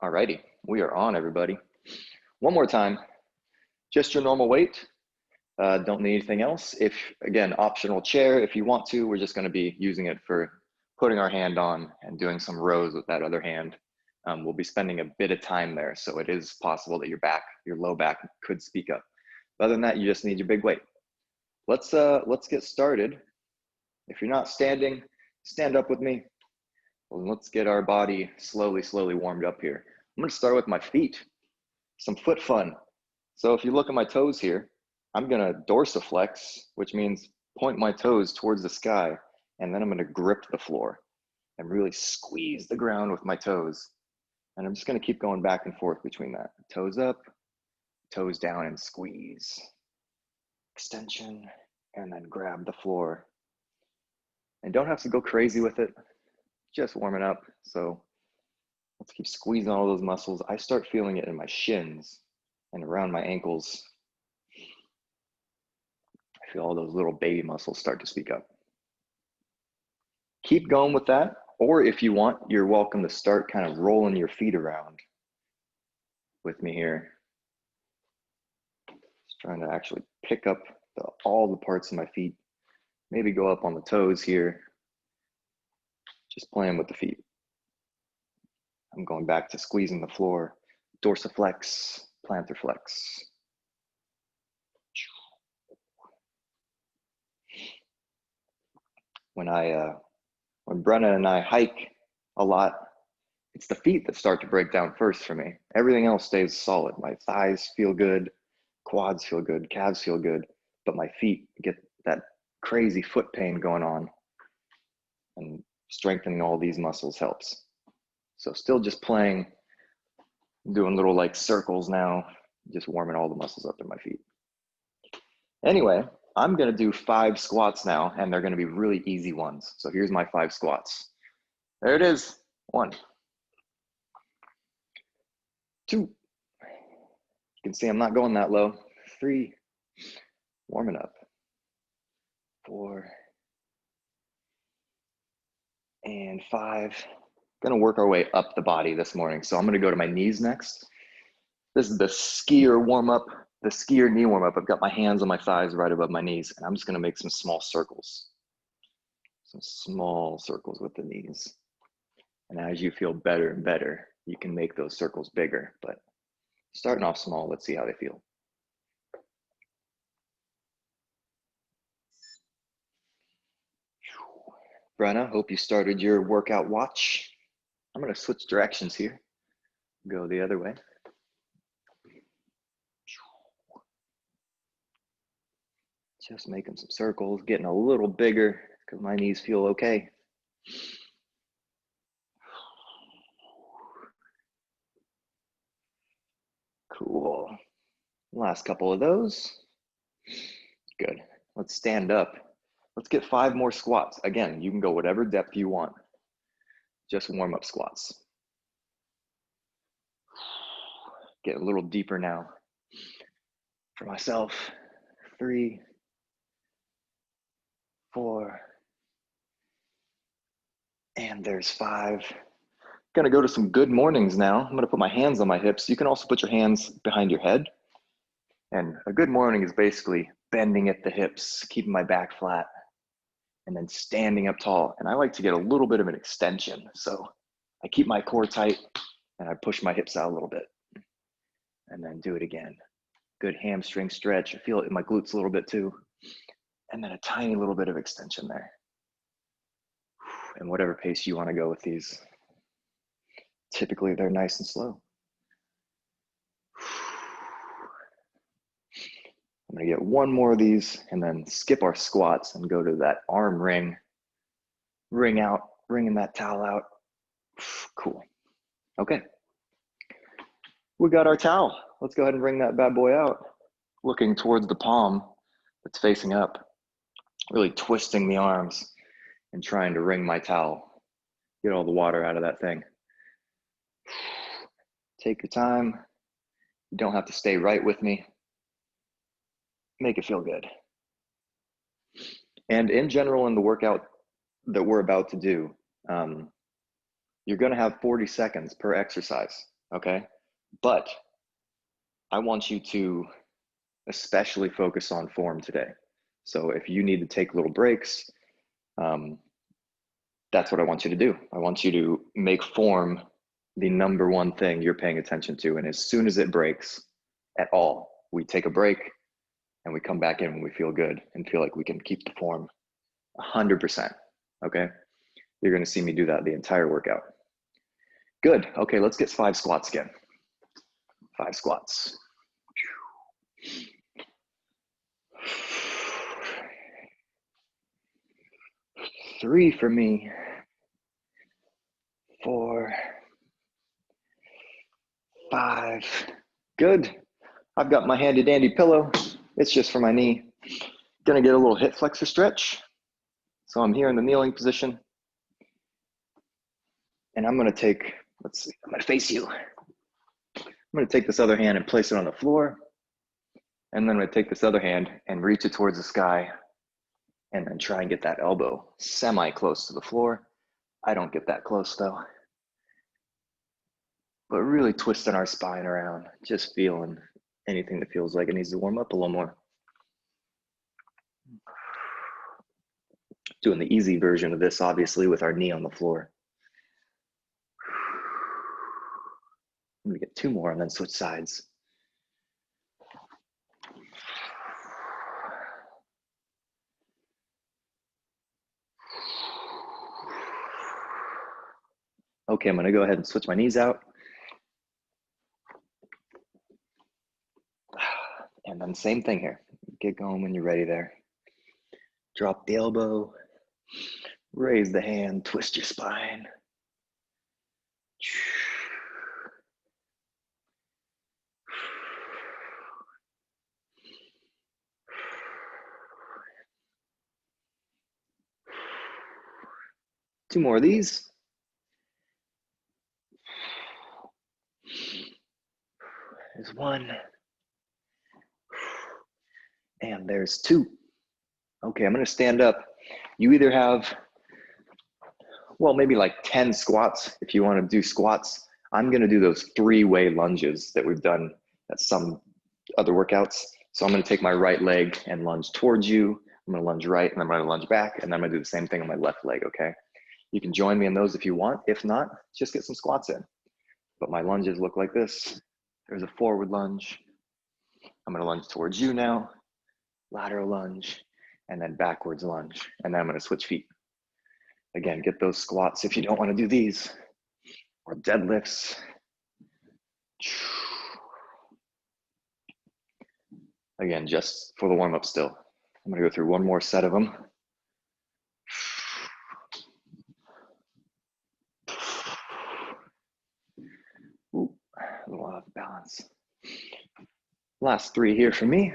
Alrighty, we are on, everybody. One more time, just your normal weight. Don't need anything else. If, again, optional chair if you want to. We're just going to be using it for putting our hand on and doing some rows with that other hand. We'll be spending a bit of time there, so it is possible that your low back could speak up. Other than that, you just need your big weight. Let's get started. If you're not standing, stand up with me. Let's get our body slowly warmed up here. I'm going to start with my feet. Some foot fun. So if you look at my toes here, I'm going to dorsiflex, which means point my toes towards the sky, and then I'm going to grip the floor and really squeeze the ground with my toes. And I'm just going to keep going back and forth between that. Toes up, toes down, and squeeze. Extension, and then grab the floor. And don't have to go crazy with it, just warming up. So let's keep squeezing all those muscles. I start feeling it in my shins and around my ankles. I feel all those little baby muscles start to speak up. Keep going with that. Or if you want, you're welcome to start kind of rolling your feet around with me here. Just trying to actually pick up all the parts of my feet. Maybe go up on the toes here. Just playing with the feet. I'm going back to squeezing the floor. Dorsiflex, plantar flex. When Brenna and I hike a lot, it's the feet that start to break down first for me. Everything else stays solid. My thighs feel good, quads feel good, calves feel good, but my feet get that crazy foot pain going on, and strengthening all these muscles helps. So still just playing, doing little like circles now, just warming all the muscles up in my feet. Anyway, I'm going to do 5 squats now, and they're going to be really easy ones. So here's my 5 squats. There it is. 1, 2. You can see I'm not going that low. 3, warming up. 4, and 5. Going to work our way up the body this morning. So I'm going to go to my knees next. This is the skier warm up, the skier knee warm up. I've got my hands on my thighs right above my knees, and I'm just going to make some small circles. Some small circles with the knees. And as you feel better and better, you can make those circles bigger. But starting off small, let's see how they feel. Brenna, hope you started your workout watch. I'm going to switch directions here. Go the other way. Just making some circles, getting a little bigger because my knees feel okay. Cool. Last couple of those. Good. Let's stand up. Let's get 5 more squats. Again, you can go whatever depth you want. Just warm up squats. Get a little deeper now. For myself, 3, 4, and there's 5. Gonna go to some good mornings now. I'm gonna put my hands on my hips. You can also put your hands behind your head. And a good morning is basically bending at the hips, keeping my back flat, and then standing up tall. And I like to get a little bit of an extension. So I keep my core tight and I push my hips out a little bit. And then do it again. Good hamstring stretch. I feel it in my glutes a little bit too. And then a tiny little bit of extension there. And whatever pace you want to go with these. Typically they're nice and slow. I'm gonna get 1 more of these and then skip our squats and go to that arm ring. Ring out, wringing that towel out. Cool. Okay. We got our towel. Let's go ahead and bring that bad boy out. Looking towards the palm that's facing up. Really twisting the arms and trying to wring my towel. Get all the water out of that thing. Take your time. You don't have to stay right with me. Make it feel good. And in general, in the workout that we're about to do, you're going to have 40 seconds per exercise. okay? But I want you to especially focus on form today. So if you need to take little breaks, that's what I want you to do. I want you to make form the number one thing you're paying attention to. And as soon as it breaks at all, we take a break and we come back in when we feel good and feel like we can keep the form 100%, okay? You're gonna see me do that the entire workout. Good, okay, let's get 5 squats again. 5 squats. 3 for me. 4, 5. Good. I've got my handy dandy pillow. It's just for my knee. Gonna get a little hip flexor stretch. So I'm here in the kneeling position. And I'm gonna take, let's see, I'm gonna face you. I'm gonna take this other hand and place it on the floor. And then I'm gonna take this other hand and reach it towards the sky and then try and get that elbow semi-close to the floor. I don't get that close though. But really twisting our spine around, just feeling anything that feels like it needs to warm up a little more. Doing the easy version of this, obviously, with our knee on the floor. I'm gonna get 2 more and then switch sides. Okay, I'm gonna go ahead and switch my knees out. And then same thing here. Get going when you're ready there. Drop the elbow, raise the hand, twist your spine. 2 more of these. There's 1. And there's 2. Okay, I'm gonna stand up. You either have, well, maybe like 10 squats if you wanna do squats. I'm gonna do those 3-way lunges that we've done at some other workouts. So I'm gonna take my right leg and lunge towards you. I'm gonna lunge right and I'm gonna lunge back and then I'm gonna do the same thing on my left leg, okay? You can join me in those if you want. If not, just get some squats in. But my lunges look like this. There's a forward lunge. I'm gonna lunge towards you now, lateral lunge, and then backwards lunge. And then I'm gonna switch feet. Again, get those squats if you don't wanna do these, or deadlifts. Again, just for the warm up still. I'm gonna go through 1 more set of them. Ooh, a little off balance. Last 3 here for me.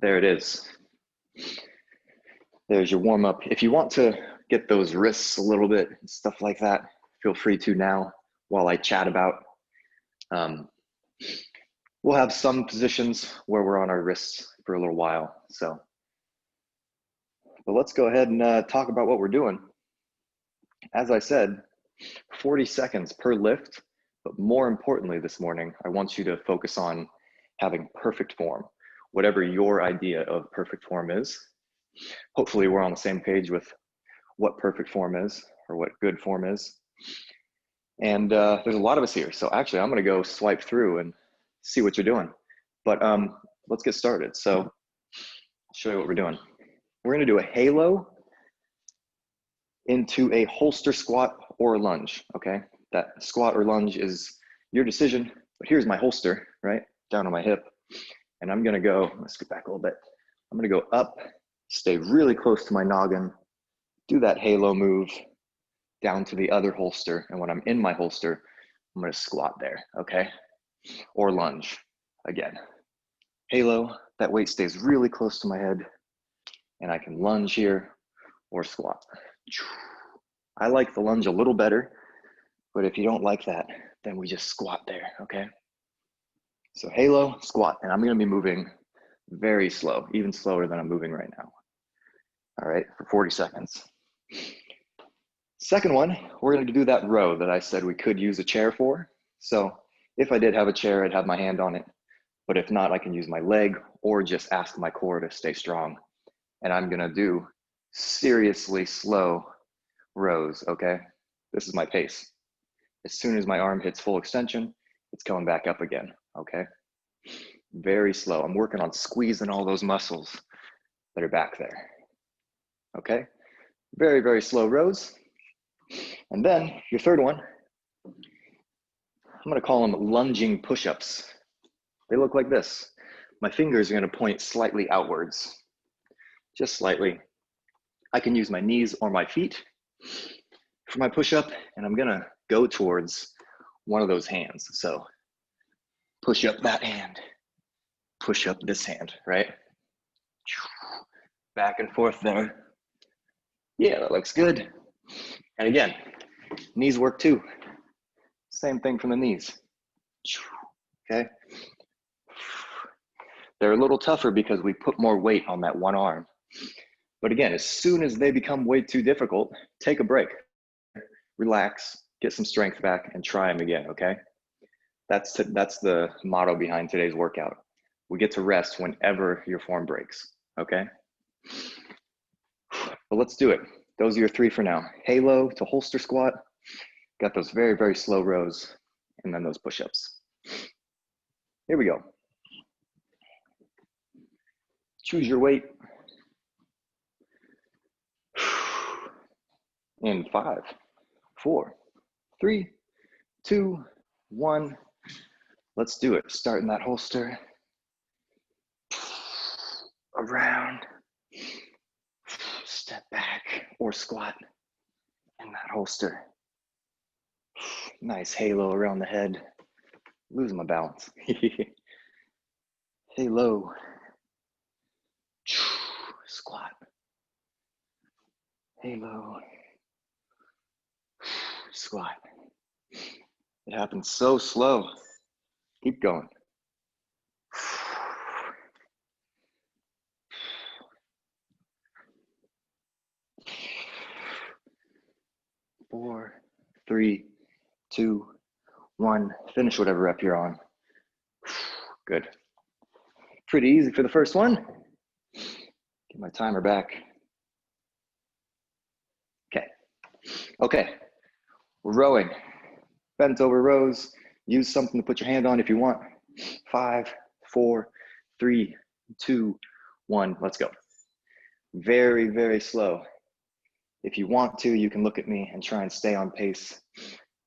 There it is. There's your warm up. If you want to get those wrists a little bit, stuff like that, feel free to now while I chat about. We'll have some positions where we're on our wrists for a little while. So, but let's go ahead and talk about what we're doing. As I said, 40 seconds per lift, but more importantly this morning, I want you to focus on having perfect form, whatever your idea of perfect form is. Hopefully we're on the same page with what perfect form is or what good form is. And there's a lot of us here. So actually I'm gonna go swipe through and see what you're doing. But let's get started. So I'll show you what we're doing. We're gonna do a halo into a holster squat or lunge, okay? That squat or lunge is your decision, but here's my holster, right? Down on my hip. And I'm gonna go, let's get back a little bit. I'm gonna go up, stay really close to my noggin, do that halo move down to the other holster. And when I'm in my holster, I'm gonna squat there, okay? Or lunge, again. Halo, that weight stays really close to my head and I can lunge here or squat. I like the lunge a little better, but if you don't like that, then we just squat there, okay? So halo, squat, and I'm gonna be moving very slow, even slower than I'm moving right now. All right, for 40 seconds. Second one, we're going to do that row that I said we could use a chair for. So if I did have a chair, I'd have my hand on it. But if not, I can use my leg or just ask my core to stay strong. And I'm going to do seriously slow rows, okay? This is my pace. As soon as my arm hits full extension, it's coming back up again, okay? Very slow. I'm working on squeezing all those muscles that are back there, okay? Very, very slow rows. And then your third one, I'm gonna call them lunging push-ups. They look like this. My fingers are gonna point slightly outwards, just slightly. I can use my knees or my feet for my push-up, and I'm gonna go towards one of those hands. So push up that hand, push up this hand, right? Back and forth there. Yeah, that looks good. And again, knees work too. Same thing from the knees. Okay. They're a little tougher because we put more weight on that one arm. But again, as soon as they become way too difficult, take a break, relax, get some strength back, and try them again, okay? That's the motto behind today's workout. We get to rest whenever your form breaks, okay? But let's do it. Those are your three for now. Halo to holster squat, got those very, very slow rows, and then those push-ups. Here we go. Choose your weight. In 5, 4, 3, 2, 1. Let's do it. Start in that holster. Around. Step back or squat in that holster. Nice halo around the head. Losing my balance. Halo. Squat. Halo. Squat. It happens so slow. Keep going. 4, 3, 2, 1. Finish whatever rep you're on. Good. Pretty easy for the first one. Get my timer back. Okay. We're rowing. Bent over rows. Use something to put your hand on if you want. 5, 4, 3, 2, 1. Let's go. Very, very slow. If you want to, you can look at me and try and stay on pace.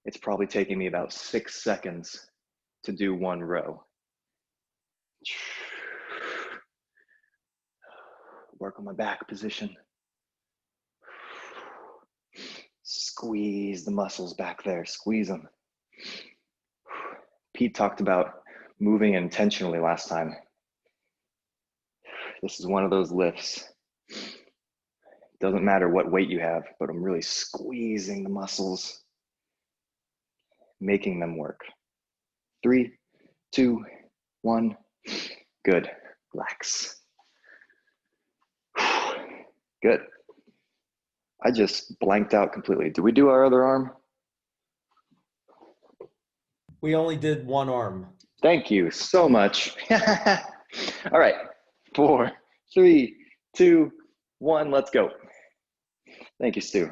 It's probably taking me about 6 seconds to do one row. Work on my back position. Squeeze the muscles back there, squeeze them. Pete talked about moving intentionally last time. This is one of those lifts. Doesn't matter what weight you have, but I'm really squeezing the muscles, making them work. 3, 2, 1. Good. Relax. Good. I just blanked out completely. Did we do our other arm? We only did one arm. Thank you so much. All right. 4, 3, 2, 1. Let's go. Thank you, Stu.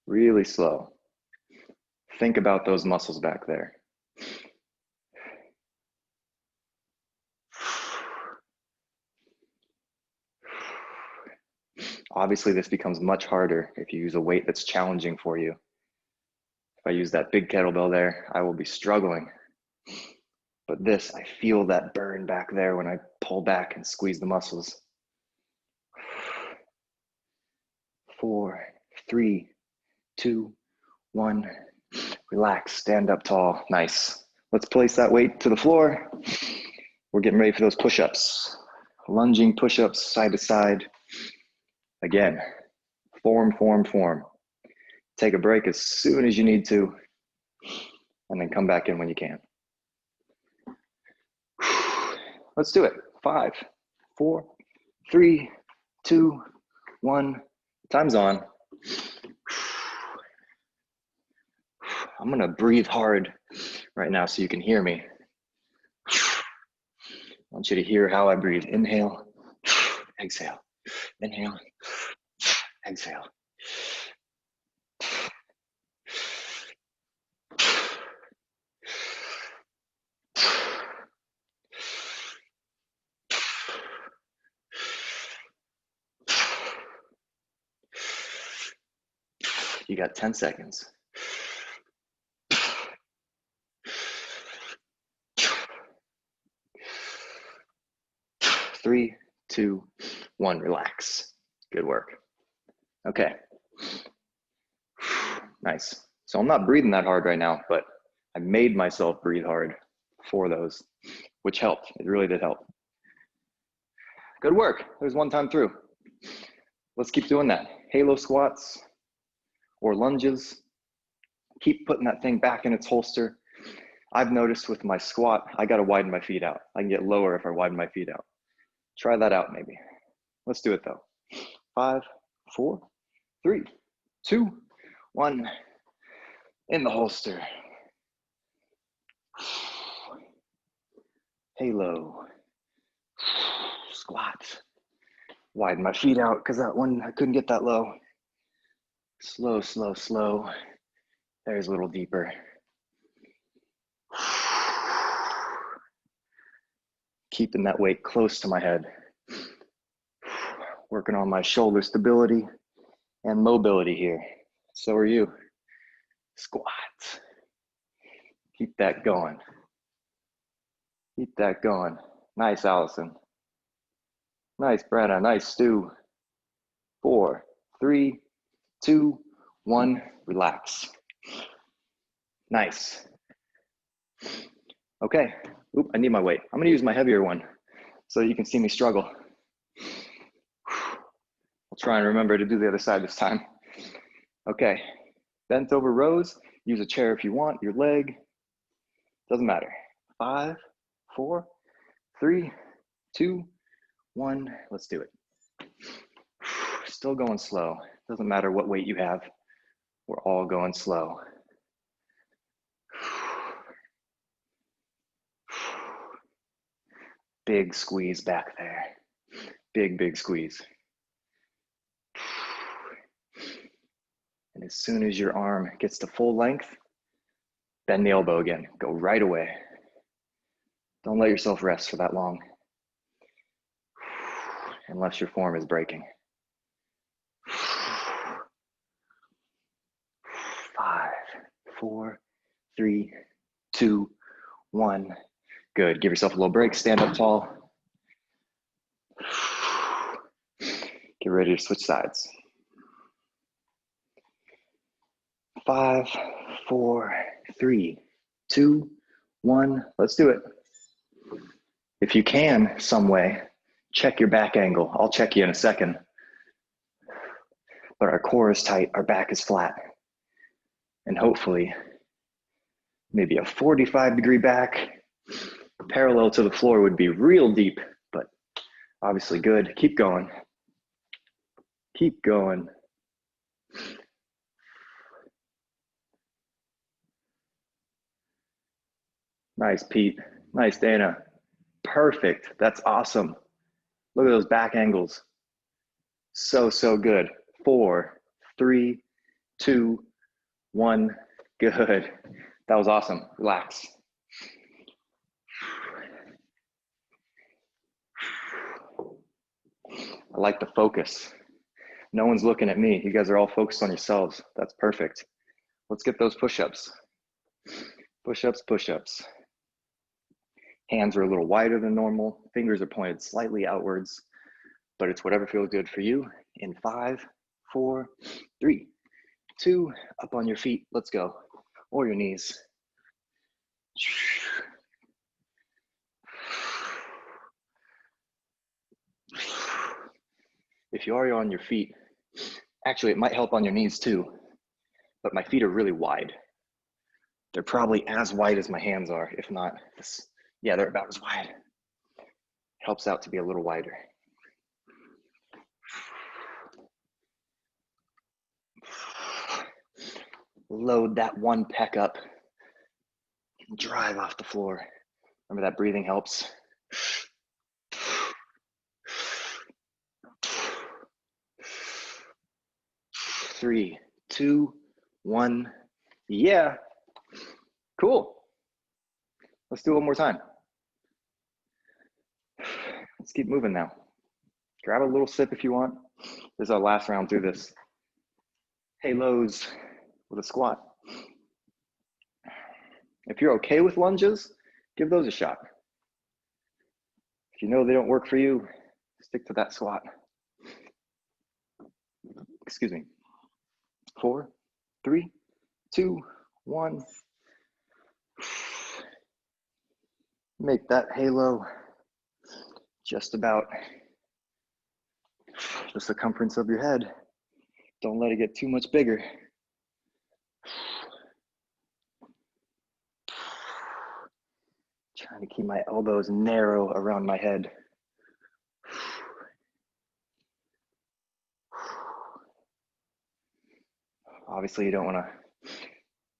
Really slow. Think about those muscles back there. Obviously, this becomes much harder if you use a weight that's challenging for you. If I use that big kettlebell there, I will be struggling. But this, I feel that burn back there when I pull back and squeeze the muscles. 4, 3, 2, 1. Relax, stand up tall. Nice. Let's place that weight to the floor. We're getting ready for those push-ups. Lunging push-ups side to side. Again, form, form, form. Take a break as soon as you need to, and then come back in when you can. Let's do it. 5, 4, 3, 2, 1. Time's on. I'm gonna breathe hard right now so you can hear me. I want you to hear how I breathe. Inhale, exhale, inhale, exhale. You got 10 seconds. 3, 2, 1, relax. Good work. Okay. Nice. So I'm not breathing that hard right now, but I made myself breathe hard for those, which helped. It really did help. Good work. There's one time through. Let's keep doing that. Halo squats or lunges. Keep putting that thing back in its holster. I've noticed with my squat, I got to widen my feet out. I can get lower if I widen my feet out. Try that out maybe. Let's do it though. 5, 4, 3, 2, 1. In the holster. Halo. Squat. Widen my feet out because that one, I couldn't get that low. Slow, slow, slow. There's a little deeper. Keeping that weight close to my head. Working on my shoulder stability and mobility here. So are you. Squat. Keep that going. Keep that going. Nice, Allison. Nice, Brenna. Nice, Stu. 4, 3, 2, 1. Relax. Nice. Okay. Oop, I need my weight. I'm going to use my heavier one so you can see me struggle. I'll try and remember to do the other side this time. Okay. Bent over rows. Use a chair if you want, your leg. Doesn't matter. 5, 4, 3, 2, 1. Let's do it. Still going slow. Doesn't matter what weight you have. We're all going slow. Big squeeze back there. Big, big squeeze. And as soon as your arm gets to full length, bend the elbow again. Go right away. Don't let yourself rest for that long. Unless your form is breaking. 5, 4, 3, 2, 1. Good. Give yourself a little break. Stand up tall. Get ready to switch sides. 5, 4, 3, 2, 1. Let's do it. If you can, some way, check your back angle. I'll check you in a second. But our core is tight, our back is flat. And hopefully, maybe a 45-degree back, parallel to the floor would be real deep, but obviously good. Keep going. Keep going. Nice, Pete. Nice, Dana. Perfect. That's awesome. Look at those back angles. So, so good. 4, 3, 2, 1. Good. That was awesome. Relax. I like the focus. No one's looking at me. You guys are all focused on yourselves. That's perfect. Let's get those push-ups. Push-ups, push-ups. Hands are a little wider than normal. Fingers are pointed slightly outwards, but it's whatever feels good for you. In 5, 4, 3, 2, up on your feet. Let's go. Or your knees. If you are on your feet, actually it might help on your knees too, but my feet are really wide. They're probably as wide as my hands are, if not, yeah, they're about as wide. Helps out to be a little wider. Load that one pec up. Drive off the floor. Remember that breathing helps. 3, 2, 1. Yeah. Cool. Let's do it one more time. Let's keep moving now. Grab a little sip if you want. This is our last round through this. Halos with a squat. If you're okay with lunges, give those a shot. If you know they don't work for you, stick to that squat. Excuse me. 4, 3, 2, 1. Make that halo just about the circumference of your head. Don't let it get too much bigger. Trying to keep my elbows narrow around my head. Obviously, you don't want to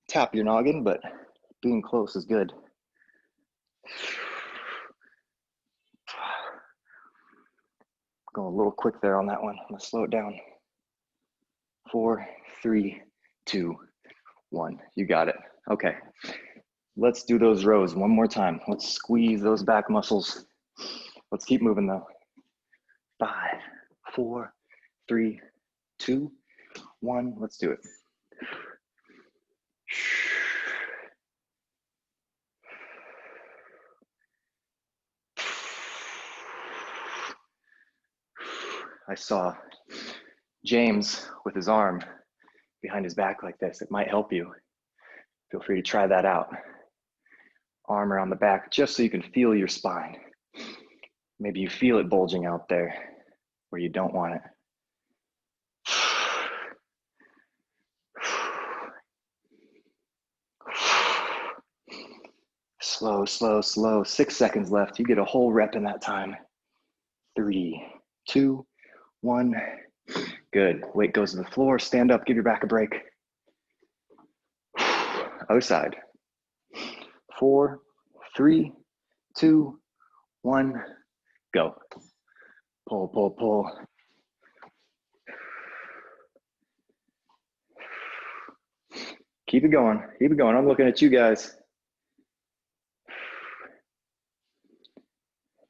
tap your noggin, but being close is good. Going a little quick there on that one. I'm gonna slow it down. 4, 3, 2, 1. You got it. Okay. Let's do those rows one more time. Let's squeeze those back muscles. Let's keep moving though. 5, 4, 3, 2, 1. Let's do it. I saw James with his arm behind his back like this. It might help you. Feel free to try that out. Arm around the back, just so you can feel your spine. Maybe you feel it bulging out there where you don't want it. Slow, slow, slow. 6 seconds left. You get a whole rep in that time. 3, 2, 1. Good. Weight goes to the floor. Stand up. Give your back a break. Other side. 4, 3, 2, 1. Go. Pull, pull, pull. Keep it going. Keep it going. I'm looking at you guys.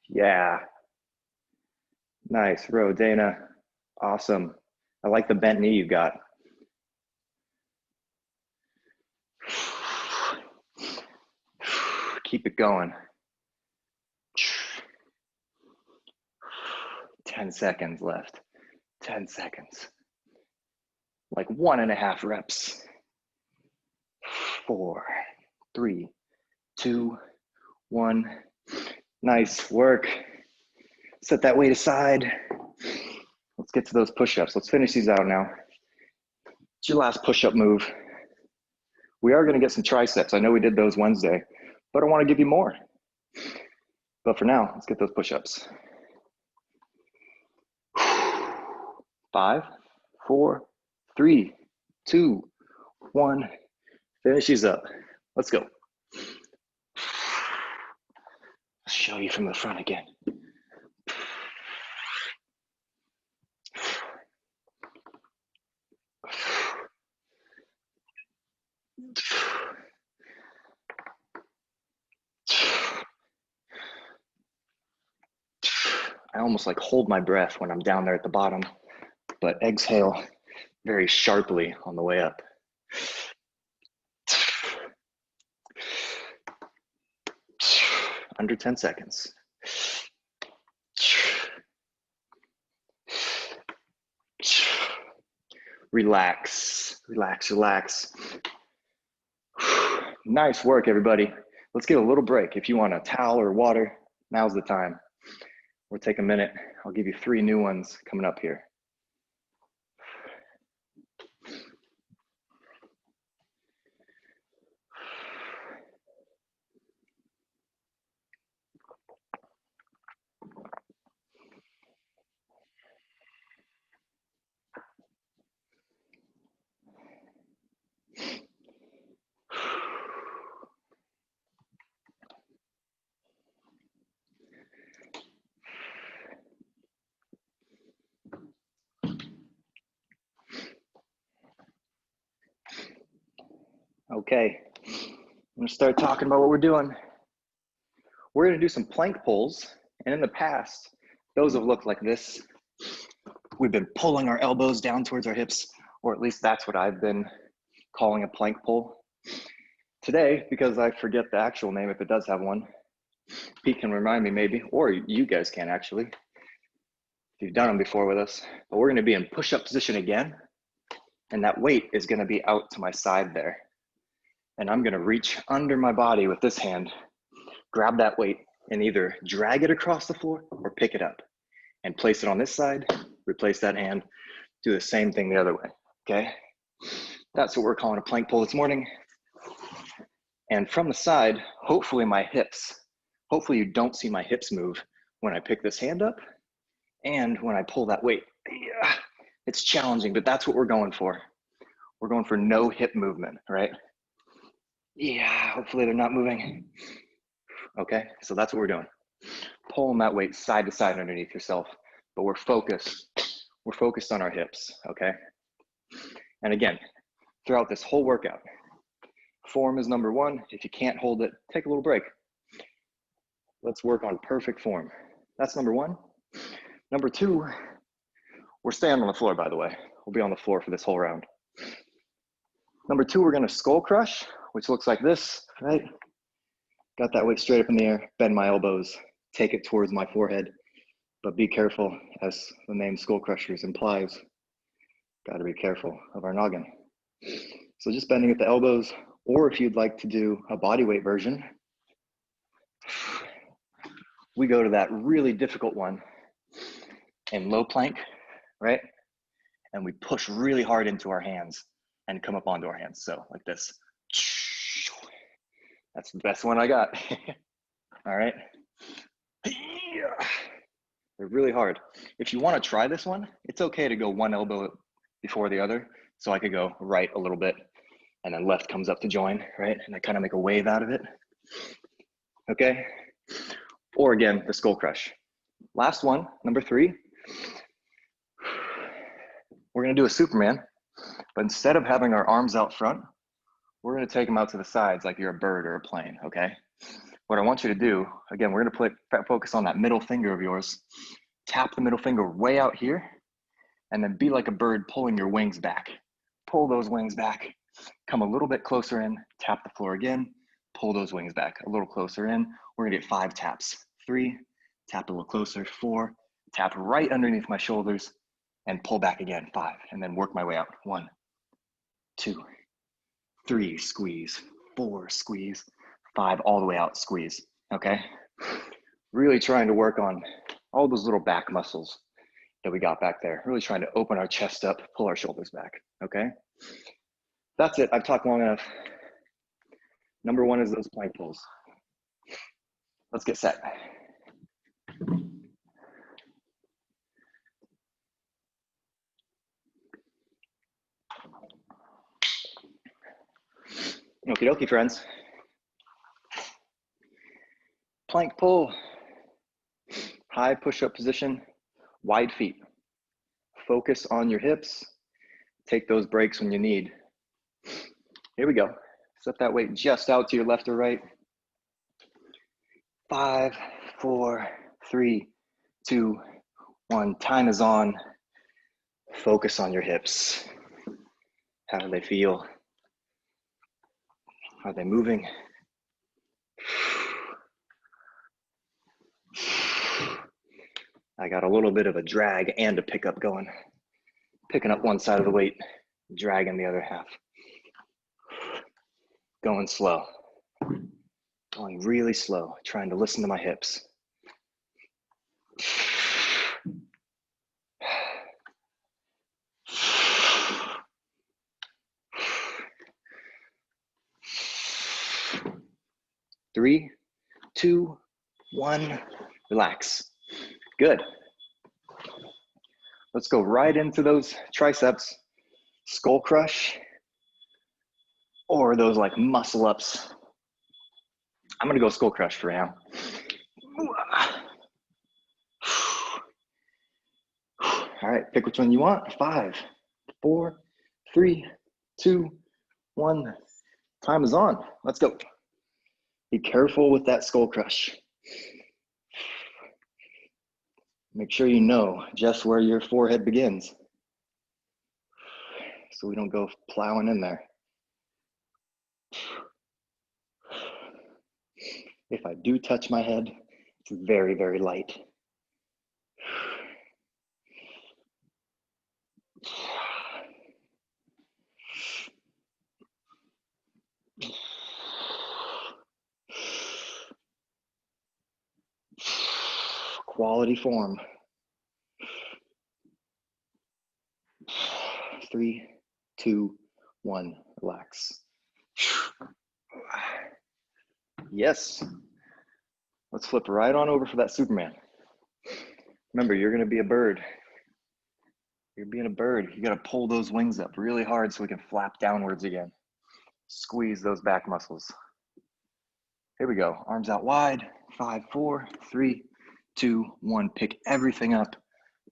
Yeah. Nice. Row, Dana. Awesome. I like the bent knee you got. Keep it going. 10 seconds left. 10 seconds. Like 1.5 reps. 4, 3, 2, 1. Nice work. Set that weight aside. Let's get to those push-ups. Let's finish these out now. It's your last push-up move. We are gonna get some triceps. I know we did those Wednesday, but I wanna give you more. But for now, let's get those push-ups. 5, 4, 3, 2, 1. Finish these up. Let's go. I'll show you from the front again. I almost like hold my breath when I'm down there at the bottom, but exhale very sharply on the way up. Under 10 seconds. Relax, relax, relax. Nice work, everybody. Let's get a little break. If you want a towel or water, now's the time. We'll take a minute. I'll give you 3 new ones coming up here. Okay, I'm gonna start talking about what we're doing. We're gonna do some plank pulls, and in the past, those have looked like this. We've been pulling our elbows down towards our hips, or at least that's what I've been calling a plank pull. Today, because I forget the actual name if it does have one, Pete can remind me maybe, or you guys can actually, if you've done them before with us. But we're gonna be in push-up position again, and that weight is gonna be out to my side there. And I'm gonna reach under my body with this hand, grab that weight, and either drag it across the floor or pick it up and place it on this side, replace that hand, do the same thing the other way, okay? That's what we're calling a plank pull this morning. And from the side, hopefully hopefully you don't see my hips move when I pick this hand up and when I pull that weight. Yeah, it's challenging, but that's what we're going for. We're going for no hip movement, right? Yeah, hopefully they're not moving. Okay, so that's what we're doing. Pulling that weight side to side underneath yourself, but we're focused on our hips, okay? And again, throughout this whole workout, form is number one. If you can't hold it, take a little break. Let's work on perfect form. That's number one. Number two, we're staying on the floor, by the way. We'll be on the floor for this whole round. Number two, we're gonna skull crush, which looks like this, right? Got that weight straight up in the air, bend my elbows, take it towards my forehead, but be careful, as the name skull crushers implies. Gotta be careful of our noggin. So just bending at the elbows, or if you'd like to do a bodyweight version, we go to that really difficult one in low plank, right? And we push really hard into our hands and come up onto our hands. So like this. That's the best one I got. All right. They're really hard. If you want to try this one, it's okay to go one elbow before the other. So I could go right a little bit and then left comes up to join, right? And I kind of make a wave out of it. Okay. Or again, the skull crush. Last one, number three. We're gonna do a Superman, but instead of having our arms out front, we're gonna take them out to the sides like you're a bird or a plane, okay? What I want you to do, again, we're gonna focus on that middle finger of yours. Tap the middle finger way out here, and then be like a bird pulling your wings back. Pull those wings back, come a little bit closer in, tap the floor again, pull those wings back a little closer in. We're gonna get 5 taps. 3, tap a little closer, 4, tap right underneath my shoulders, and pull back again, 5, and then work my way out. 1, 2, 3, squeeze, 4, squeeze, 5, all the way out, squeeze, okay? Really trying to work on all those little back muscles that we got back there. Really trying to open our chest up, pull our shoulders back, okay? That's it, I've talked long enough. Number one is those plank pulls. Let's get set. Okie dokie, friends. Plank pull, high push-up position, wide feet. Focus on your hips. Take those breaks when you need. Here we go. Set that weight just out to your left or right. 5, 4, 3, 2, 1. Time is on. Focus on your hips. How do they feel? Are they moving? I got a little bit of a drag and a pickup going. Picking up one side of the weight, dragging the other half. Going slow. Going really slow, trying to listen to my hips. Three, 2, 1, relax. Good. Let's go right into those triceps, skull crush, or those like muscle ups. I'm gonna go skull crush for now. All right, pick which one you want. 5, 4, 3, 2, 1. Time is on. Let's go. Be careful with that skull crush. Make sure you know just where your forehead begins, so we don't go plowing in there. If I do touch my head, it's very, very light. Quality form. 3, 2, 1, relax. Yes. Let's flip right on over for that Superman. Remember, you're gonna be a bird. You're being a bird. You gotta pull those wings up really hard so we can flap downwards again. Squeeze those back muscles. Here we go. Arms out wide. 5, 4, 3, 2, 1. Pick everything up.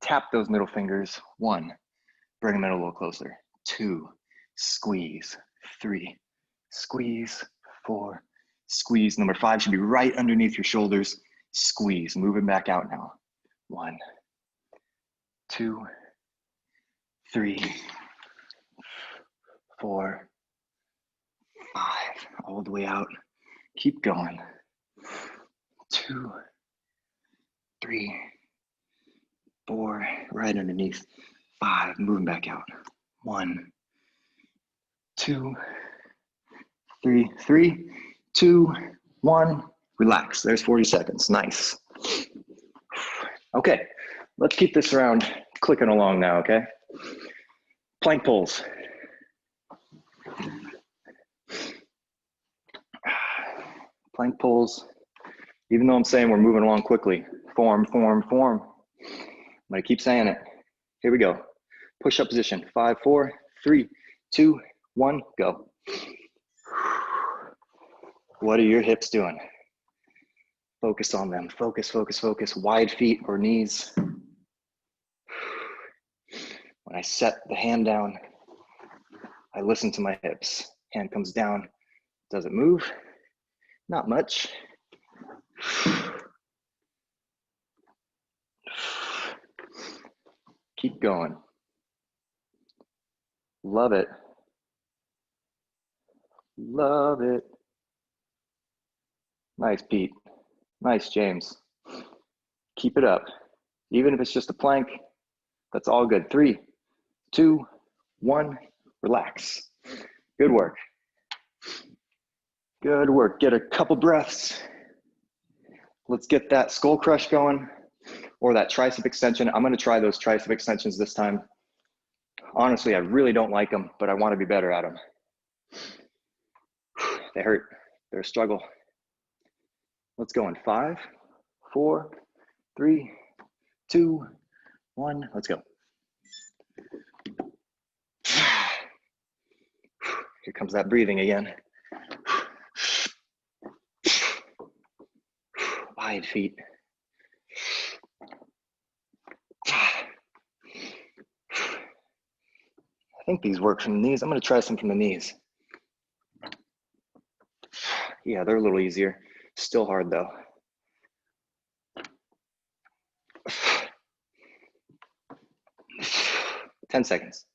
Tap those middle fingers. 1. Bring them in a little closer. 2. Squeeze. 3. Squeeze. 4. Squeeze. Number 5 should be right underneath your shoulders. Squeeze. Move it back out now. 1, 2, 3, 4, 5. All the way out. Keep going. 2, 3, 4. Right underneath. 5. Moving back out. 1, 2, 3. 3, 2, 1. Relax. There's 40 seconds. Nice. Okay, let's keep this around clicking along now, okay? Plank pulls. Plank pulls. Even though I'm saying we're moving along quickly, form, form, form. I'm gonna keep saying it. Here we go. Push-up position. 5, 4, 3, 2, 1, go. What are your hips doing? Focus on them. Focus, focus, focus. Wide feet or knees. When I set the hand down, I listen to my hips. Hand comes down. Does it move? Not much. Keep going. Love it. Love it. Nice, Pete. Nice, James. Keep it up. Even if it's just a plank, that's all good. 3, 2, 1, relax. Good work. Good work. Get a couple breaths. Let's get that skull crush going, or that tricep extension. I'm gonna try those tricep extensions this time. Honestly, I really don't like them, but I wanna be better at them. They hurt, they're a struggle. Let's go in 5, 4, 3, 2, 1, let's go. Here comes that breathing again. Wide feet. I think these work from the knees. I'm gonna try some from the knees. Yeah, they're a little easier. Still hard though. 10 seconds.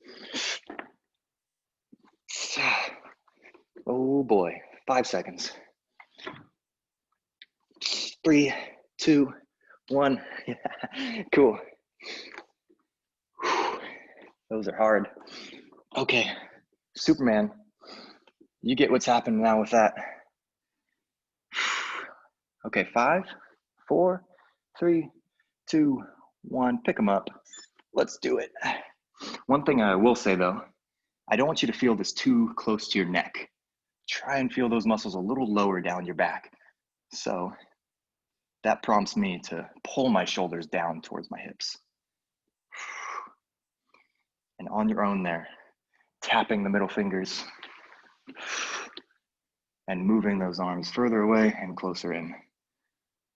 Oh boy, 5 seconds. 3, 2, 1. Cool. Those are hard. Okay, Superman, you get what's happening now with that. Okay, 5, 4, 3, 2, 1. Pick them up. Let's do it. One thing I will say though, I don't want you to feel this too close to your neck. Try and feel those muscles a little lower down your back. So that prompts me to pull my shoulders down towards my hips. And on your own there, tapping the middle fingers and moving those arms further away and closer in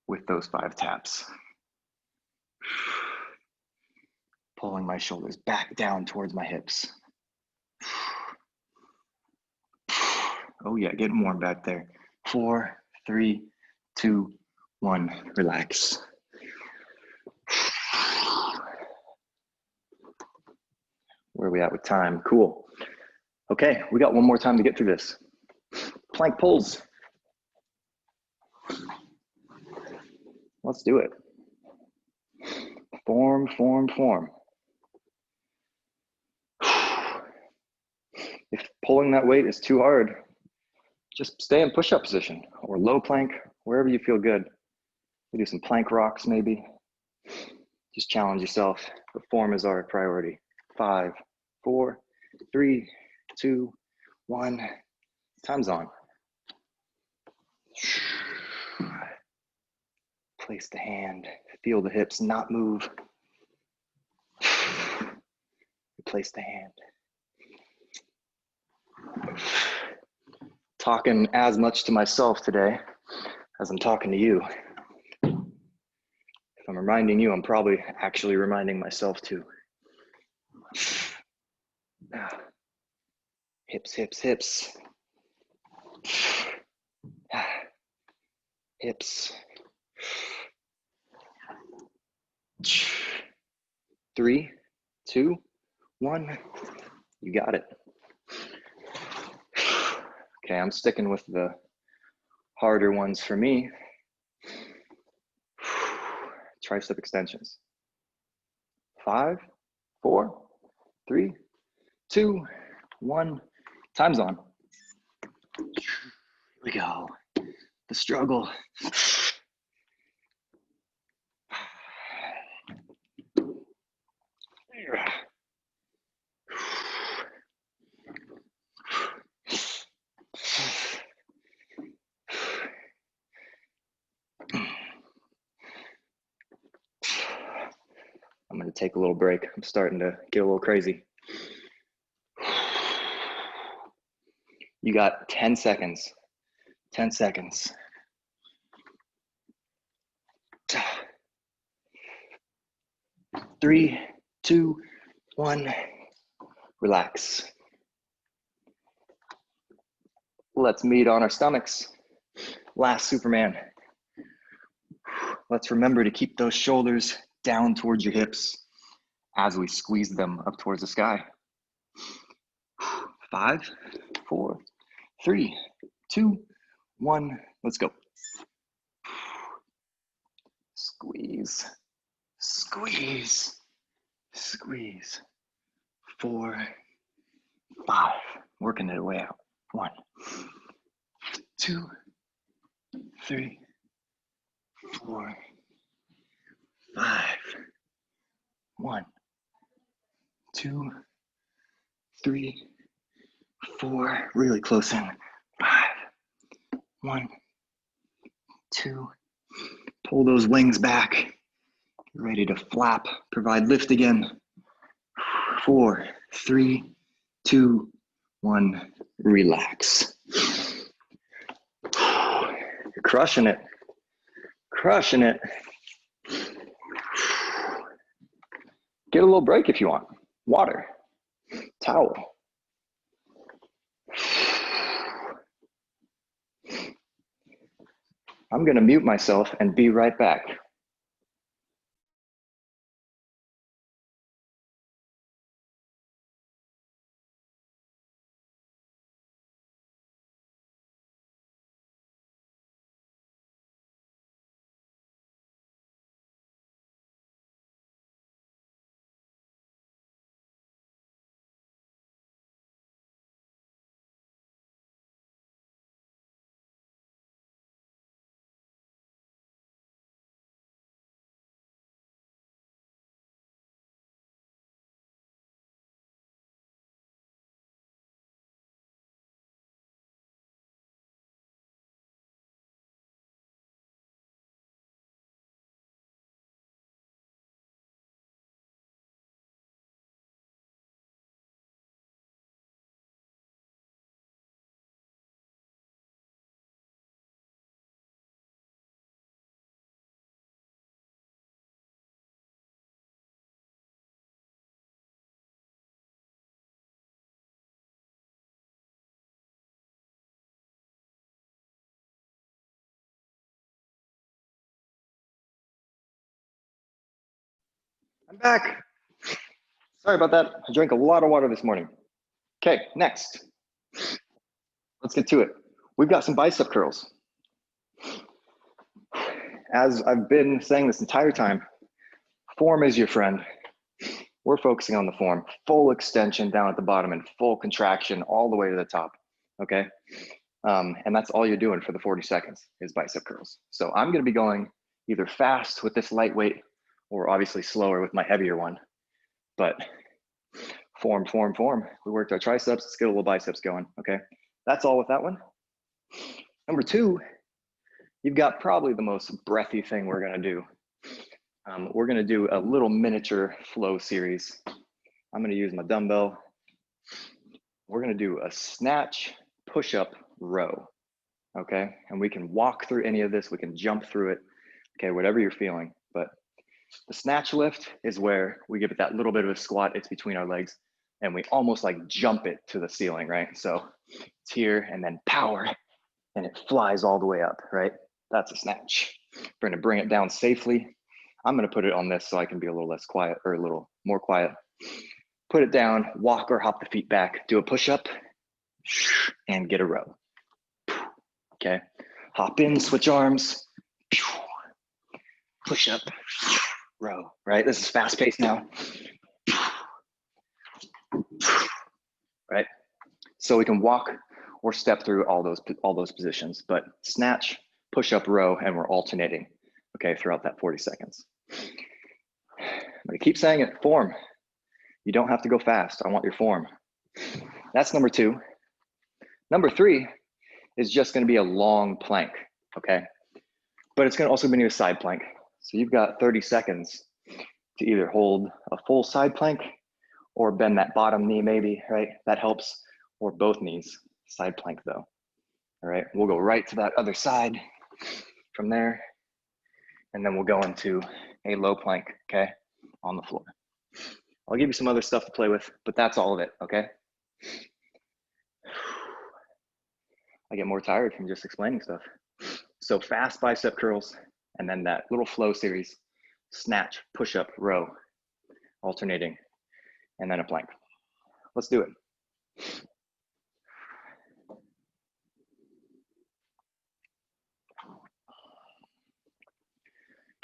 with those 5 taps. Pulling my shoulders back down towards my hips. Oh yeah, getting warm back there. 4, 3, 2, 1, relax. Where are we at with time? Cool. Okay, we got one more time to get through this. Plank pulls. Let's do it. Form, form, form. If pulling that weight is too hard, just stay in push-up position or low plank, wherever you feel good. We do some plank rocks maybe. Just challenge yourself, but form is our priority. 5, 4, 3, 2, 1. Time's on. Place the hand, feel the hips not move. Place the hand. Talking as much to myself today as I'm talking to you. If I'm reminding you, I'm probably actually reminding myself too. Hips, hips, hips. Hips. 3, 2, 1. You got it. Okay, I'm sticking with the harder ones for me. Tricep extensions. 5, 4, 3, 2, 1. Time's on. Here we go. The struggle. I'm going to take a little break. I'm starting to get a little crazy. You got 10 seconds. 10 seconds. 3, 2, 1. Relax. Let's meet on our stomachs. Last Superman. Let's remember to keep those shoulders down towards your hips as we squeeze them up towards the sky. 5, 4, 3, 2, 1. Let's go. Squeeze, squeeze, squeeze. 4, 5. Working it way out. 1, 2, 3, 4, 5. 1, 2, 3, 4. Really close in. 5. 1, 2. Pull those wings back. Get ready to flap. Provide lift again. 4, 3, 2, 1. Relax. You're crushing it. Crushing it. Get a little break if you want. Water. Towel. I'm going to mute myself and be right back. I'm back. Sorry about that. I drank a lot of water this morning. Okay, next. Let's get to it. We've got some bicep curls. As I've been saying this entire time, form is your friend. We're focusing on the form. Full extension down at the bottom and full contraction all the way to the top, okay? And that's all you're doing for the 40 seconds is bicep curls. So I'm gonna be going either fast with this lightweight or obviously slower with my heavier one. But form. We worked our triceps, let's get a little biceps going, okay? That's all with that one. Number two, you've got probably the most breathy thing we're gonna do. We're gonna do a little miniature flow series. I'm gonna use my dumbbell. We're gonna do a snatch, push-up, row, okay? And we can walk through any of this, we can jump through it, okay, whatever you're feeling. But the snatch lift is where we give it that little bit of a squat, it's between our legs, and we almost like jump it to the ceiling, right? So it's here and then power, and it flies all the way up, right? That's a snatch. We're gonna bring it down safely. I'm gonna put it on this so I can be a little less quiet or a little more quiet. Put it down, walk or hop the feet back, do a push-up, and get a row. Okay, hop in, switch arms, push up, row, right? This is fast paced now. Right? So we can walk or step through all those positions, but snatch, push up, row, and we're alternating, okay, throughout that 40 seconds. I'm gonna keep saying it, form. You don't have to go fast, I want your form. That's number two. Number three is just gonna be a long plank, okay? But it's gonna also be a side plank. So you've got 30 seconds to either hold a full side plank or bend that bottom knee maybe, right? That helps, or both knees, side plank though. All right, we'll go right to that other side from there, and then we'll go into a low plank, okay, on the floor. I'll give you some other stuff to play with, but that's all of it, okay? I get more tired from just explaining stuff. So fast bicep curls, and then that little flow series, snatch, push up, row, alternating, and then a plank. Let's do it.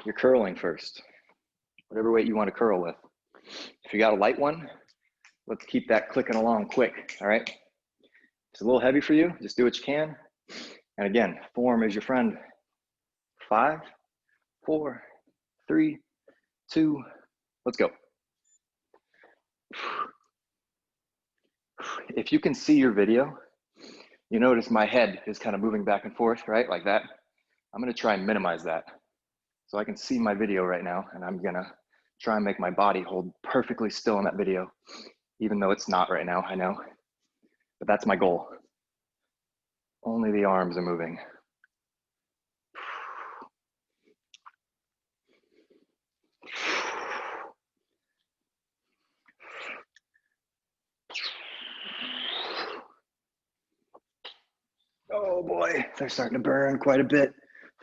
You're curling first, whatever weight you want to curl with. If you got a light one, let's keep that clicking along quick, all right? If it's a little heavy for you, just do what you can. And again, form is your friend. 5, 4, 3, 2, let's go. If you can see your video, you notice my head is kind of moving back and forth, right? Like that. I'm gonna try and minimize that. So I can see my video right now, and I'm gonna try and make my body hold perfectly still in that video, even though it's not right now, I know. But that's my goal. Only the arms are moving. Oh boy, they're starting to burn quite a bit.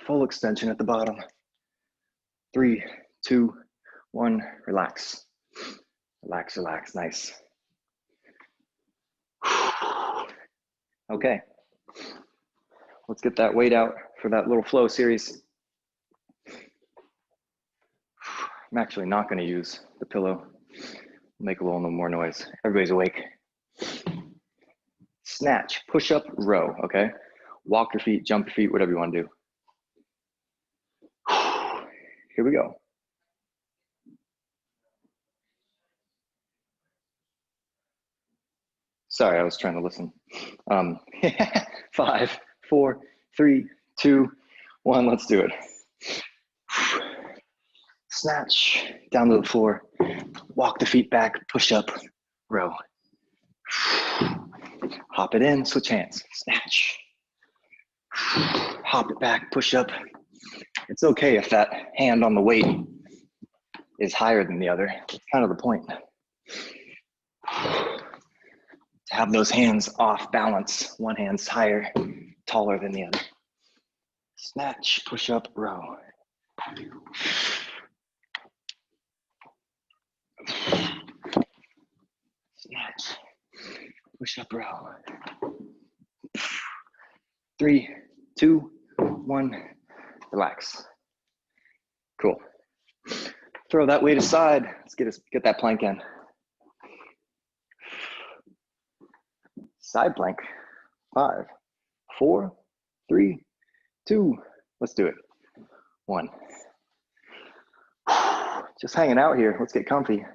Full extension at the bottom. 3, 2, 1, relax. Relax, relax, nice. Okay, let's get that weight out for that little flow series. I'm actually not gonna use the pillow. Make a little more noise. Everybody's awake. Snatch, push up, row, okay? Walk your feet, jump your feet, whatever you wanna do. Here we go. Sorry, I was trying to listen. 5, 4, 3, 2, 1, let's do it. Snatch, down to the floor. Walk the feet back, push up, row. Hop it in, switch hands, snatch. Hop it back, push up. It's okay if that hand on the weight is higher than the other. It's kind of the point. To have those hands off balance. One hand's higher, taller than the other. Snatch, push up, row. push-up row. 3, 2, 1, relax. Cool. Throw that weight aside. Let's get that plank in. Side plank. 5, 4, 3, 2. Let's do it. 1. Just hanging out here. Let's get comfy.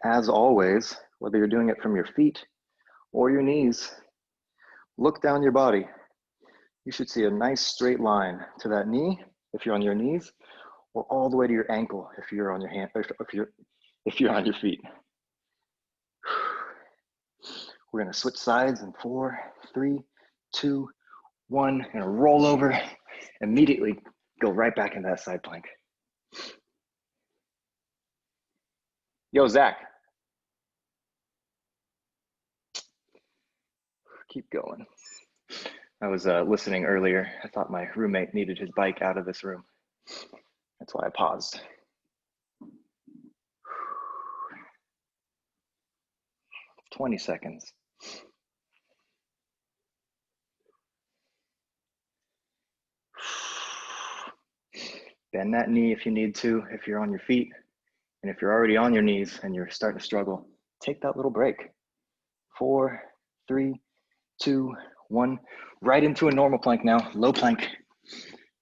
As always, whether you're doing it from your feet or your knees, look down your body. You should see a nice straight line to that knee if you're on your knees, or all the way to your ankle if you're on your hand, if you're on your feet. We're gonna switch sides in 4, 3, 2, 1, and roll over. Immediately go right back into that side plank. Yo, Zach. Keep going. I was listening earlier. I thought my roommate needed his bike out of this room. That's why I paused. "20 seconds. Bend that knee if you need to, if you're on your feet. And if you're already on your knees and you're starting to struggle, take that little break. 4, 3, 2, 1. Right into a normal plank now, low plank.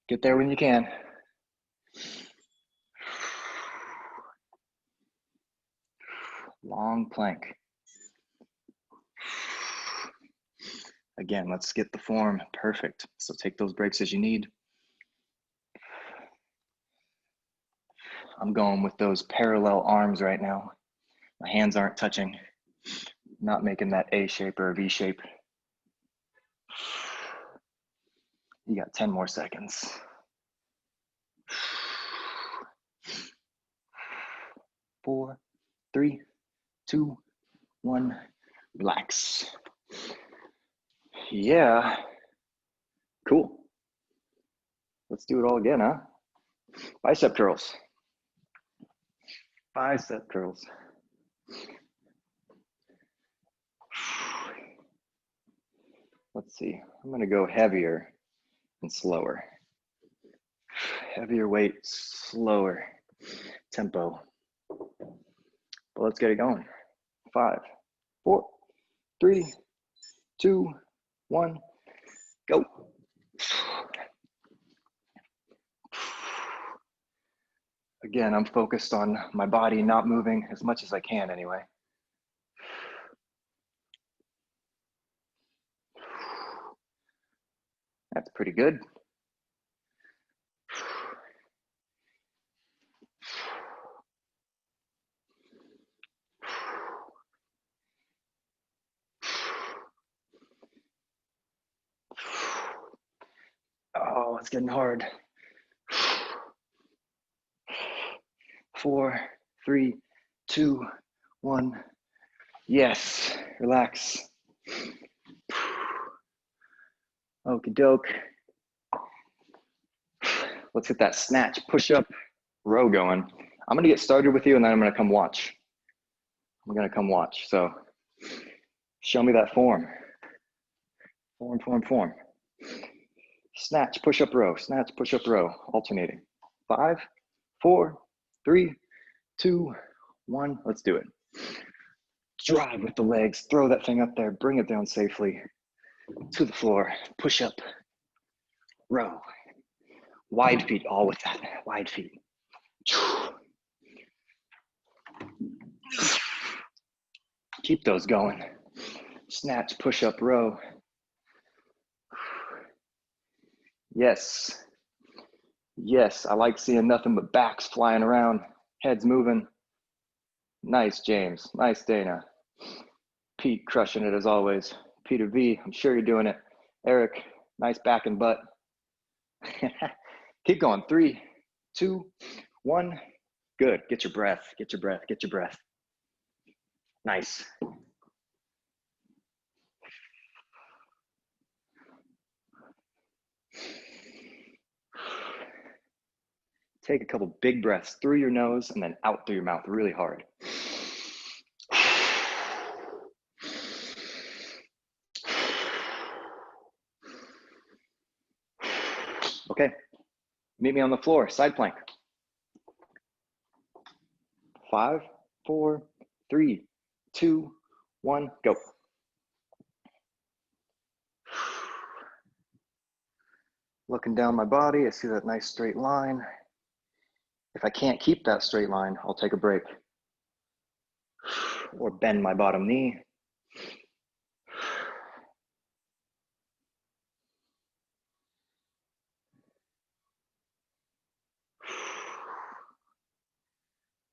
Get there when you can. Long plank. Again, let's get the form perfect. So take those breaks as you need. I'm going with those parallel arms right now. My hands aren't touching. Not making that A shape or a V shape. You got 10 more seconds. 4, 3, 2, 1, relax. Yeah, cool. Let's do it all again, huh? Bicep curls. Bicep curls. Let's see, I'm gonna go heavier and slower. Heavier weight, slower tempo. But let's get it going. 5, 4, 3, 2, 1, go. Again, I'm focused on my body not moving as much as I can anyway. That's pretty good. Oh, it's getting hard. 4, 3, 2, 1. Yes, relax. Okie doke. Let's get that snatch, push up, row going. I'm gonna get started with you and then I'm gonna come watch. I'm gonna come watch. So show me that form. Form. Snatch, push up row, snatch, push up row, alternating. 5, 4, 3, 2, 1. Let's do it. Drive with the legs, throw that thing up there, bring it down safely to the floor, push up, row. Wide feet, all with that, wide feet. Keep those going. Snatch, push up, row. Yes. Yes, I like seeing nothing but backs flying around, heads moving. Nice, James. Nice, Dana. Pete crushing it as always. Peter V, I'm sure you're doing it. Eric, nice back and butt. Keep going. 3, 2, 1. Good. Get your breath. Get your breath. Get your breath. Nice. Take a couple big breaths through your nose and then out through your mouth really hard. Okay, meet me on the floor, side plank. 5, 4, 3, 2, 1, go. Looking down my body, I see that nice straight line. If I can't keep that straight line, I'll take a break. Or bend my bottom knee.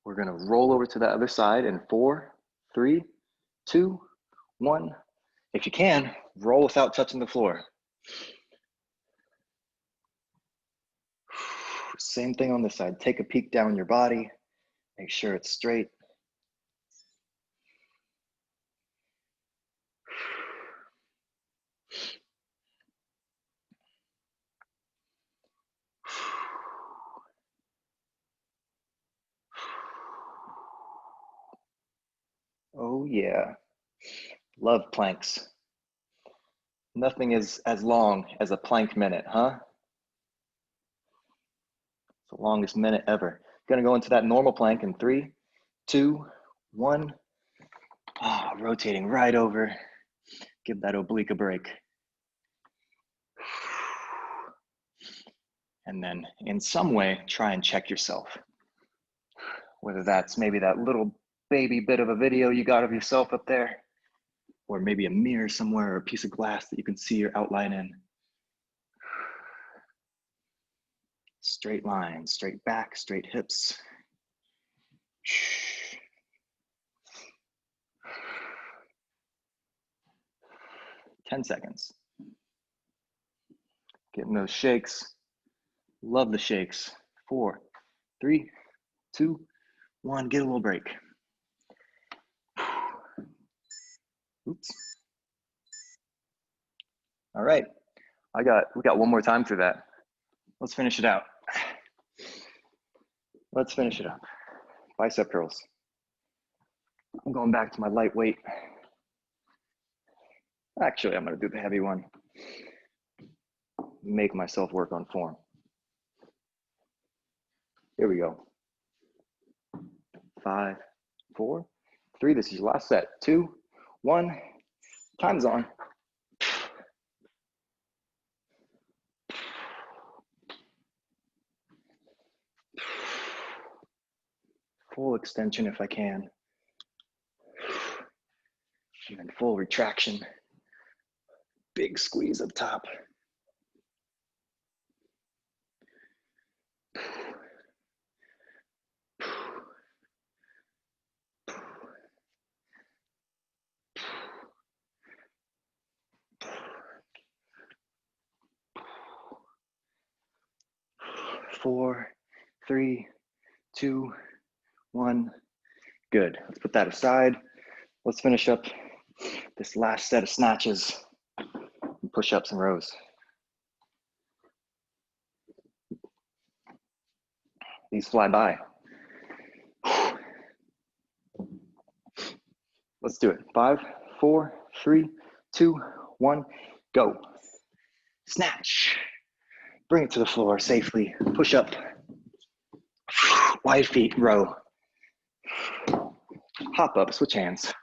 We're gonna roll over to the other side in 4, 3, 2, 1. If you can, roll without touching the floor. Same thing on this side. Take a peek down your body. Make sure it's straight. Oh yeah, love planks. Nothing is as long as a plank minute, huh? It's the longest minute ever. Gonna go into that normal plank in 3, 2, 1. Rotating right over. Give that oblique a break. And then in some way, try and check yourself. Whether that's maybe that little baby bit of a video you got of yourself up there, or maybe a mirror somewhere or a piece of glass that you can see your outline in. Straight line, straight back, straight hips. 10 seconds. Getting those shakes. Love the shakes. 4, 3, 2, 1. Get a little break. Oops. All right. We got one more time through that. Let's finish it out. Let's finish it up. Bicep curls. I'm going back to my lightweight. Actually, I'm gonna do the heavy one. Make myself work on form. Here we go. 5, 4, 3. This is your last set. 2, 1. Time's on. Full extension if I can. Even full retraction. Big squeeze up top. Four, 3, 2, 1. Good. Let's put that aside. Let's finish up this last set of snatches and push-ups and rows. These fly by. Let's do it. 5, 4, 3, 2, 1, go. Snatch. Bring it to the floor safely. Push up. Wide feet, row. Hop up, switch hands.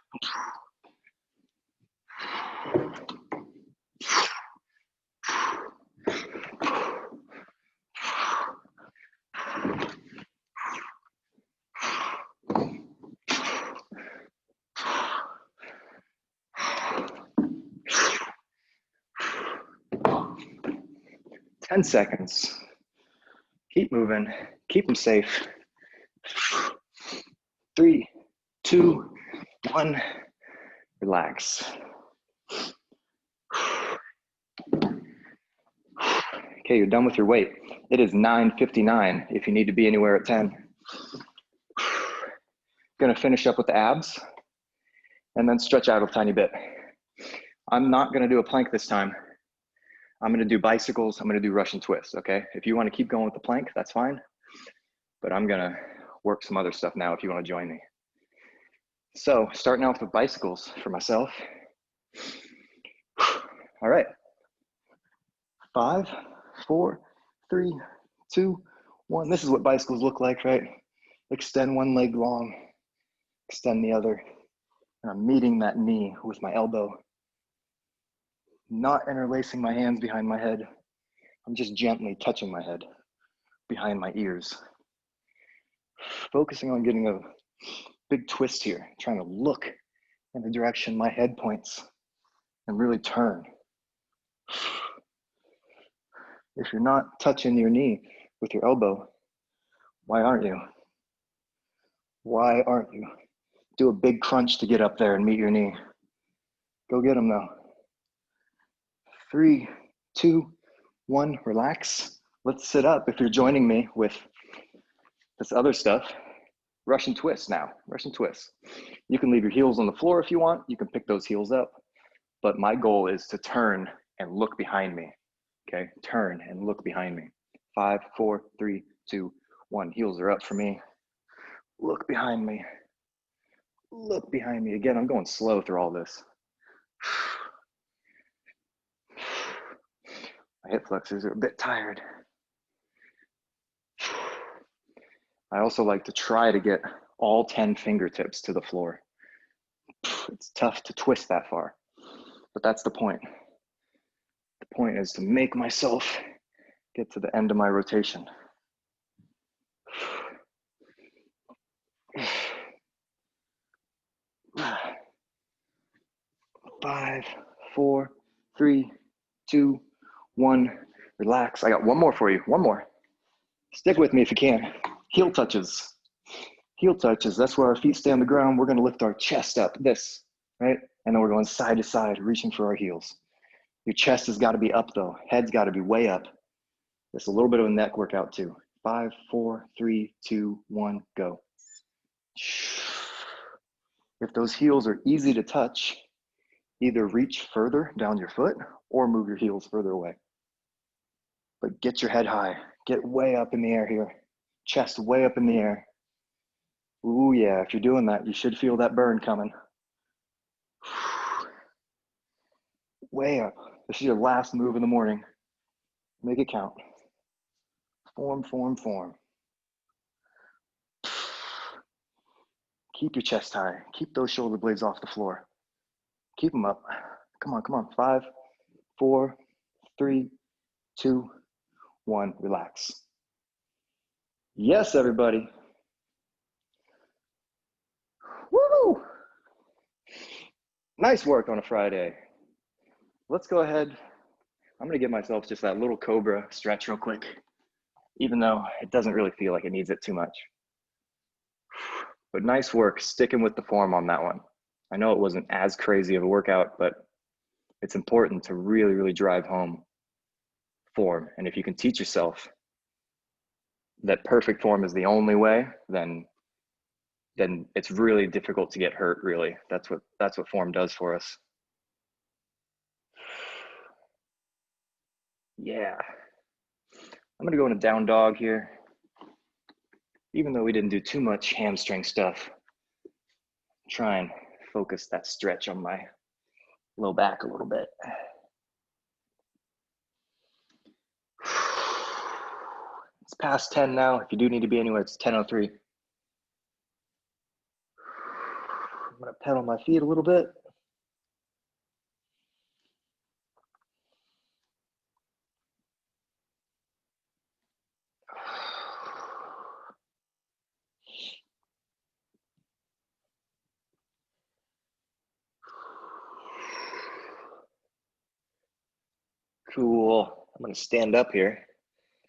Ten seconds. Keep moving. Keep them safe. 3, 2, 1. Relax. Okay, you're done with your weight. It is 9:59 if you need to be anywhere at 10. Gonna finish up with the abs and then stretch out a tiny bit. I'm not gonna do a plank this time. I'm gonna do bicycles. I'm gonna do Russian twists, okay? If you wanna keep going with the plank, that's fine. But I'm gonna work some other stuff now if you wanna join me. So starting out with bicycles for myself. All right. 5, 4, 3, 2, 1. This is what bicycles look like, right? Extend one leg long, extend the other. And I'm meeting that knee with my elbow. Not interlacing my hands behind my head. I'm just gently touching my head behind my ears. Focusing on getting a big twist here, trying to look in the direction my head points and really turn. If you're not touching your knee with your elbow, why aren't you? Why aren't you? Do a big crunch to get up there and meet your knee. Go get them though. 3, 2, 1, relax. Let's sit up. If you're joining me with this other stuff, Russian twist now, Russian twist. You can leave your heels on the floor if you want. You can pick those heels up. But my goal is to turn and look behind me. Okay, turn and look behind me. 5, 4, 3, 2, 1. Heels are up for me. Look behind me. Look behind me. Again, I'm going slow through all this. My hip flexors are a bit tired. I also like to try to get all 10 fingertips to the floor. It's tough to twist that far, but that's the point. The point is to make myself get to the end of my rotation. 5, 4, 3, 2, 1. Relax. I got one more for you. One more. Stick with me if you can. Heel touches. Heel touches. That's where our feet stay on the ground. We're going to lift our chest up. This, right? And then we're going side to side, reaching for our heels. Your chest has got to be up though. Head's got to be way up. It's a little bit of a neck workout too. 5, 4, 3, 2, 1, go. If those heels are easy to touch, either reach further down your foot or move your heels further away. But get your head high. Get way up in the air here. Chest way up in the air. Ooh, yeah, if you're doing that, you should feel that burn coming. Way up. This is your last move in the morning. Make it count. Form, form, form. Keep your chest high. Keep those shoulder blades off the floor. Keep them up. Come on, come on. 5, 4, 3, 2, 1. Relax. Yes, everybody. Woo! Nice work on a Friday. Let's go ahead. I'm gonna give myself just that little cobra stretch real quick, even though it doesn't really feel like it needs it too much. But nice work sticking with the form on that one. I know it wasn't as crazy of a workout, but it's important to really, really drive home form. And if you can teach yourself that perfect form is the only way, then it's really difficult to get hurt, really. That's what form does for us. Yeah. I'm gonna go in a down dog here. Even though we didn't do too much hamstring stuff, try and focus that stretch on my low back a little bit. It's past 10 now. If you do need to be anywhere, it's 10:03. I'm gonna pedal my feet a little bit. Cool. I'm gonna stand up here.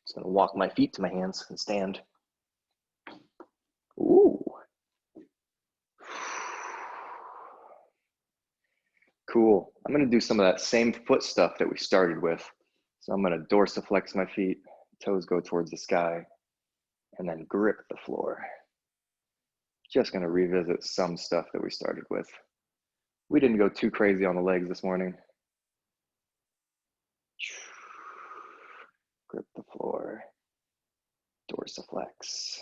Just gonna walk my feet to my hands and stand. Ooh. Cool. I'm gonna do some of that same foot stuff that we started with. So I'm gonna dorsiflex my feet, toes go towards the sky, and then grip the floor. Just gonna revisit some stuff that we started with. We didn't go too crazy on the legs this morning. Grip the floor, dorsiflex,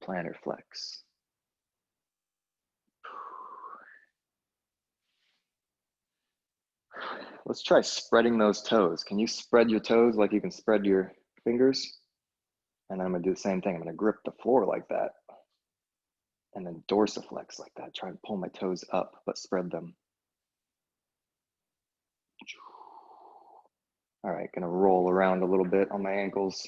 plantar flex. Let's try spreading those toes. Can you spread your toes like you can spread your fingers. And then I'm gonna do the same thing. I'm gonna grip the floor like that. And then dorsiflex like that. Try and pull my toes up, but spread them. All right, gonna roll around a little bit on my ankles,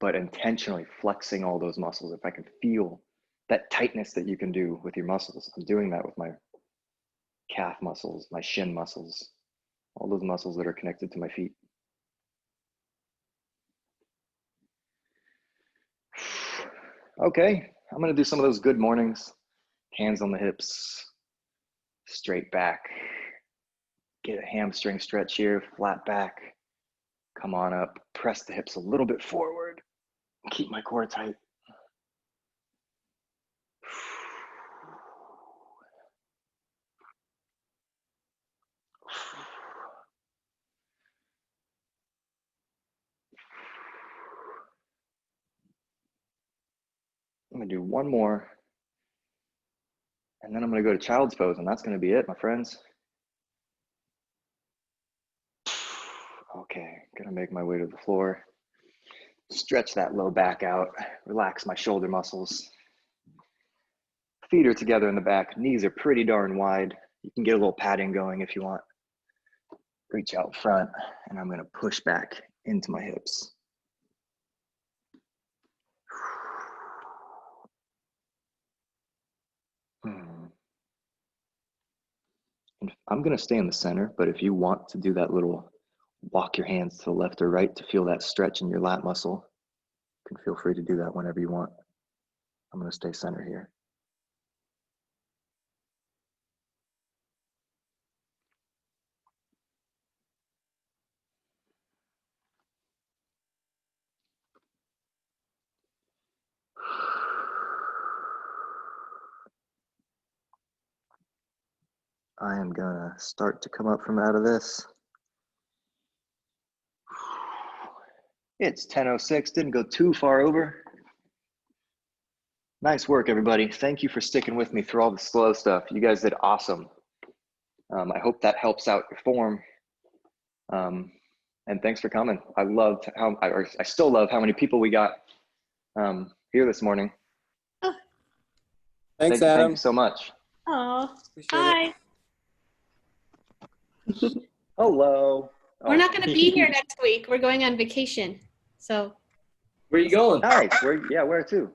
but intentionally flexing all those muscles. If I can feel that tightness that you can do with your muscles, I'm doing that with my calf muscles, my shin muscles, all those muscles that are connected to my feet. Okay, I'm gonna do some of those good mornings. Hands on the hips, straight back. Get a hamstring stretch here, flat back. Come on up, press the hips a little bit forward. Keep my core tight. I'm gonna do one more. And then I'm gonna go to child's pose, and that's gonna be it, my friends. Okay, gonna make my way to the floor. Stretch that low back out, relax my shoulder muscles. Feet are together in the back, knees are pretty darn wide. You can get a little padding going if you want. Reach out front, and I'm gonna push back into my hips. I'm gonna stay in the center, but if you want to do that little walk your hands to the left or right to feel that stretch in your lat muscle, you can feel free to do that whenever you want. I'm gonna stay center here. I am gonna start to come up from out of this. It's 10:06, didn't go too far over. Nice work, everybody. Thank you for sticking with me through all the slow stuff. You guys did awesome. I hope that helps out your form. And thanks for coming. I loved how, I still love how many people we got here this morning. Oh. Thanks, Thank Adam. you so much. Oh, Appreciate hi. Hello. We're not going to be here next week. We're going on vacation. So Where are you going? Nice. Where to?